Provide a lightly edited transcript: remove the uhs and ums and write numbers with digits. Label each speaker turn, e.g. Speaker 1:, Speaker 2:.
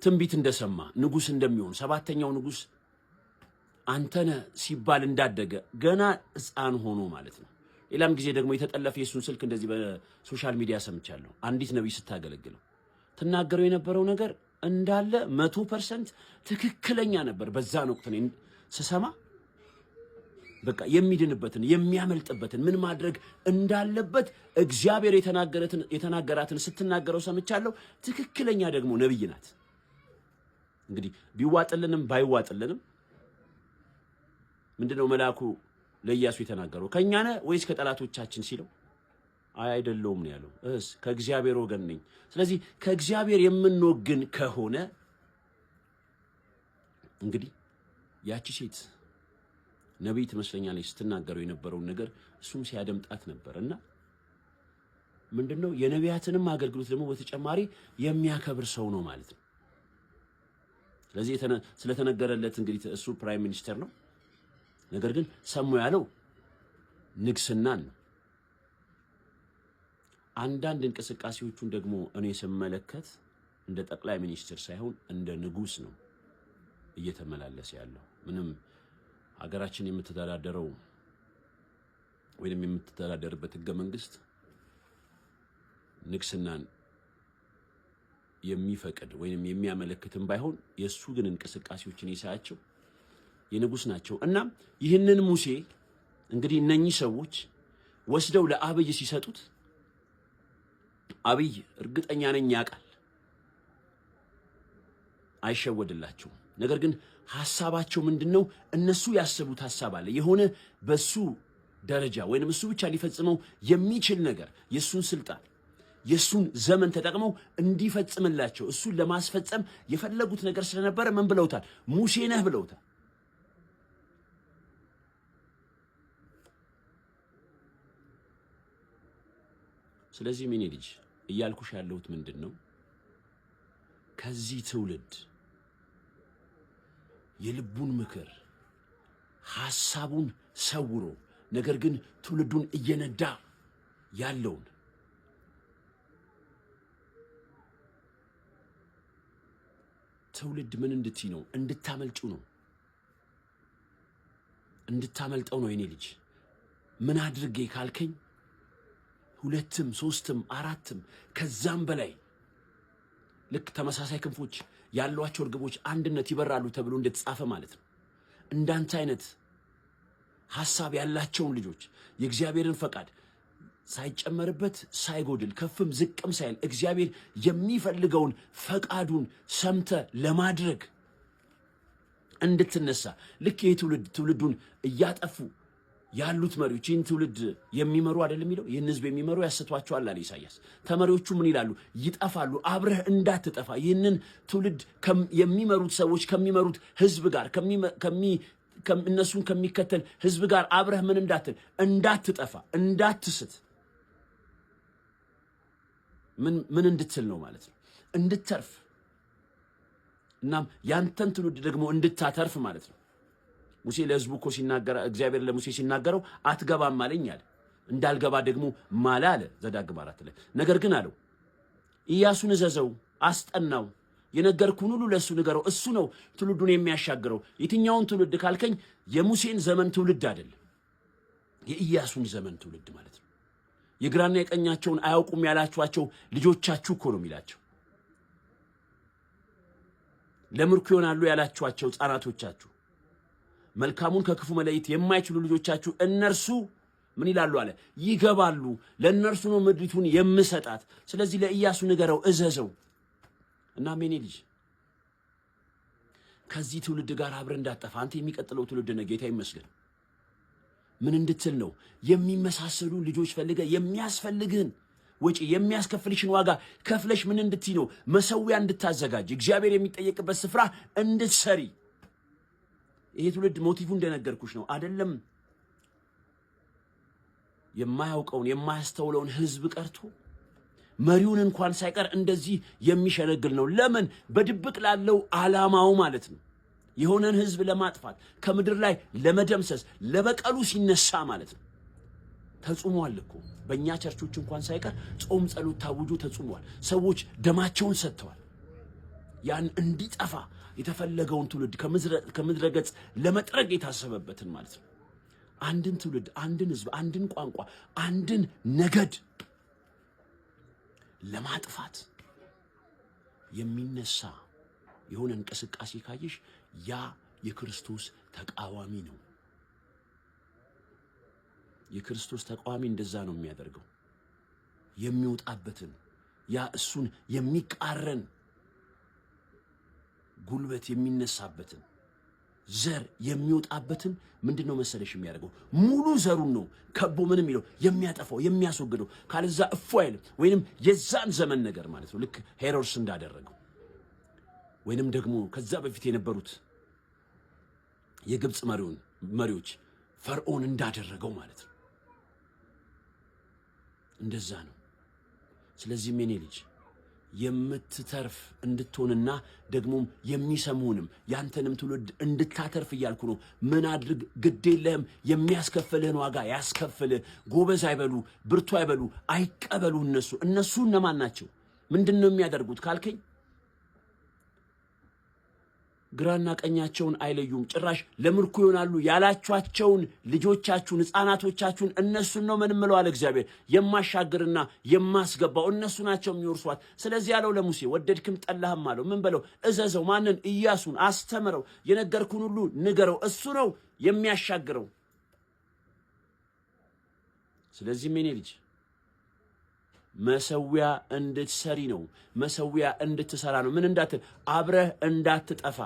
Speaker 1: ትንቢት እንደሰማ ንጉስ እንደሚሆን ሰባተኛው ንጉስ አንተነ ሲባል እንዳደገ ገና ሕፃን ሆኖ ማለት ነው። ሌላም ጊዜ ደግሞ የተጠለፈ የሱን ስልክ እንደዚህ በሶሻል ሚዲያ ሰምቻለሁ። አንዲት ነብይ ስታገለግለው ትናገረው የነበረው ነገር እንዳለ 100% ትክክለኛ ነበር። በዛን ወቅት ነው ስሰማ በቃ የሚድንበትን የሚያመልጥበትን ምን ማድረግ እንዳለበት እግዚአብሔር የተናገራትን ስትናገረው ሰምቻለሁ። ትክክለኛ ደግሞ ነብይ ናት። እንግዲህ ቢዋጥልንም ባይዋጥልንም ምንድነው መልአኩ ለኢያሱ የተናገረው? ከኛ ነህ ወይስ ከጠላቶቻችን ሲለው አይደለሁም ነው ያለው። ከእግዚአብሔር ወገን ነኝ። ስለዚህ ከእግዚአብሔር የምንወግን ከሆነ እንግዲህ ያቺ ሴት ነብይ ትመስለኛለች ስትናገረው የነበረውን ነገር እሱም ሲያደምጣት ነበርና ምንድነው የነቢያትንም አገልግሎት ደግሞ በተጨማሪ የሚያከብር ሰው ነው ማለት ነው። ስለዚህ ስለተነገረለት እንግዲህ እሱ ፕራይም ሚኒስተር ነው። ነገር ግን ሰሙ ያለው ንግስናን ነው። አንዳንድ እንቅስቃሴዎቹን ደግሞ እኔ ስመለከት እንደ ጠቅላይ ሚኒስትር ሳይሆን እንደ ንጉስ ነው እየተመላለሰ ያለው። ምንም ሀገራችን የምትተዳደረው ወይንም የምትተዳደርበት ህገ መንግስት ንግስናን የሚፈቅድ ወይንም የሚያመለክትም ባይሆን የሱ ግን እንቅስቃሴዎችን ይሳያቸው የንጉስ ናቸው። እና ይህንን ሙሴ እንግዲህ እነኚህ ሰዎች ወስደው ለአብይ ሲሰጡት አብይ እርግጠኛ ነኝ ያውቃል፣ አይሸወድላቸውም። ነገር ግን ሐሳባቸው ምንድነው? እነሱ ያሰቡት ሐሳብ አለ የሆነ በሱ ደረጃ ወይንም እሱ ብቻ ሊፈጽመው የሚችል ነገር የሱን ስልጣን የሱን ዘመን ተጠቅመው እንዲፈጽምላቸው እሱን ለማስፈጸም የፈለጉት ነገር ስለነበረ ምን ብለውታል? ሙሴ ነህ ብለውታል። ስለዚህ ምን ልጅ እያልኩሽ ያለሁት ምንድነው? ከዚህ ትውልድ የልቡን ምክር ሐሳቡን ሰውሮ ነገር ግን ትውልዱን እየነዳ ያለውን ትውልድ ምን እንድትይ ነው? እንድታመልጩ ነው፣ እንድታመልጠው ነው። የኔ ልጅ ምን አድርጌ ካልከኝ 2ም 3ም 4ም ከዛም በላይ ልክ ተመሳሳይ ክንፎች ያሏቸው እርግቦች አንድነት ይበራሉ ተብሎ እንደተጻፈ ማለት ነው። እንዳንተ አይነት ሐሳብ ያላቸውን ልጆች የእግዚአብሔርን ፈቃድ ሳይጨመርበት ሳይጎድል ከፍም ዝቅም ሳይል እግዚአብሔር የሚፈልገውን ፈቃዱን ሰምተ ለማድረግ እንድትነሳ ልክ ትውልዱን እያጠፉ ያሉት መሪዎች ይህን ትውልድ የሚመሩ አይደለም የሚለው ይህን ህዝብ የሚመሩ ያስተዋቸዋል አለ ኢሳይያስ። ተመሪዎቹ ምን ይላሉ? ይጠፋሉ። አብረህ እንዳትጠፋ ይህንን ትውልድ የሚመሩት ሰዎች ከሚመሩት ህዝብ ጋር እነሱን ከሚከተል ህዝብ ጋር አብረህ ምን እንዳትጠፋ እንዳትስት ምን እንድትል ነው ማለት ነው? እንድትተርፍ እናም ያንተን ትውልድ ደግሞ እንድታተርፍ ማለት ነው። ሙሴ ለህዝቡ እኮ ሲናገር እግዚአብሔር ለሙሴ ሲናገረው አትገባም አለኝ አለ። እንዳልገባ ደግሞ ማለ አለ ዘዳግም 4 ላይ። ነገር ግን አለው ኢያሱን እዘዘው፣ አስጠናው፣ የነገርኩህን ሁሉ ለሱ ንገረው፣ እሱ ነው ትውልዱን የሚያሻግረው። የትኛውን ትውልድ ካልከኝ የሙሴን ዘመን ትውልድ አይደለም፣ የኢያሱን ዘመን ትውልድ ማለት ነው። የግራና የቀኛቸውን አያውቁም ያላችኋቸው ልጆቻችሁ እኮ ነው የሚላቸው። ለምርኮ ይሆናሉ ያላችኋቸው ሕፃናቶቻችሁ፣ መልካሙን ከክፉ መለየት የማይችሉ ልጆቻችሁ እነርሱ ምን ይላሉ አለ? ይገባሉ። ለእነርሱ ነው ምድሪቱን የምሰጣት። ስለዚህ ለኢያሱ ንገረው፣ እዘዘው። እና ሜኔ ልጅ ከዚህ ትውልድ ጋር አብረህ እንዳትጠፋ። አንተ የሚቀጥለው ትውልድ ነው። ጌታ ይመስገን። ምን እንድትል ነው? የሚመሳሰሉ ልጆች ፈልገ የሚያስፈልግህን ወጪ የሚያስከፍልሽን ዋጋ ከፍለሽ ምን እንድትይ ነው? መሰዊያ እንድታዘጋጅ፣ እግዚአብሔር የሚጠየቅበት ስፍራ እንድትሰሪ። ይሄ ትውልድ ሞቲቭ እንደነገርኩሽ ነው አይደለም? የማያውቀውን የማያስተውለውን ህዝብ ቀርቶ መሪውን እንኳን ሳይቀር እንደዚህ የሚሸነግል ነው። ለምን? በድብቅ ላለው ዓላማው ማለት ነው። የሆነን ህዝብ ለማጥፋት ከምድር ላይ ለመደምሰስ ለበቀሉ ሲነሳ ማለት ነው። ተጾሟል እኮ በእኛ ቸርቾች እንኳን ሳይቀር ጾም ጸሎት ታውጆ ተጾሟል። ሰዎች ደማቸውን ሰጥተዋል። ያን እንዲጠፋ የተፈለገውን ትውልድ ከምድረ ገጽ ለመጥረግ የታሰበበትን ማለት ነው። አንድን ትውልድ፣ አንድን ህዝብ፣ አንድን ቋንቋ፣ አንድን ነገድ ለማጥፋት የሚነሳ የሆነ እንቅስቃሴ ካየሽ ያ የክርስቶስ ተቃዋሚ ነው። የክርስቶስ ተቃዋሚ እንደዛ ነው የሚያደርገው። የሚወጣበትን ያ እሱን የሚቃረን ጉልበት የሚነሳበትን ዘር የሚወጣበትን ምንድነው መሰለሽ የሚያደርገው? ሙሉ ዘሩን ነው ከቦ ምን የሚለው የሚያጠፋው የሚያስወግደው። ካልዛ እፎ አይልም። ወይንም የዛን ዘመን ነገር ማለት ነው። ልክ ሄሮድስ እንዳደረገው ወይንም ደግሞ ከዛ በፊት የነበሩት የግብጽ መሪዎች ፈርዖን እንዳደረገው ማለት ነው። እንደዛ ነው። ስለዚህ ምን ልጅ የምትተርፍ እንድትሆንና ደግሞም የሚሰሙንም ያንተንም ትውልድ እንድታተርፍ እያልኩ ነው። ምን አድርግ? ግድ የለህም። የሚያስከፍልህን ዋጋ ያስከፍልህ። ጎበዝ አይበሉ፣ ብርቱ አይበሉ፣ አይቀበሉ። እነሱ እነማን ናቸው? ምንድነው የሚያደርጉት ካልከኝ ግራና ቀኛቸውን አይለዩም። ጭራሽ ለምርኮ ይሆናሉ ያላችኋቸውን ልጆቻችሁን፣ ሕፃናቶቻችሁን እነሱን ነው ምን ምለው አለ እግዚአብሔር የማሻግርና የማስገባው እነሱ ናቸው የሚወርሷት። ስለዚህ ያለው ለሙሴ ወደድክም ጠላህም አለው ምን በለው? እዘዘው። ማንን? ኢያሱን አስተምረው፣ የነገርኩን ሁሉ ንገረው። እሱ ነው የሚያሻግረው። ስለዚህ ምን ልጅ መሰዊያ እንድትሰሪ ነው። መሰዊያ እንድትሰራ ነው። ምን እንዳትል? አብረህ እንዳትጠፋ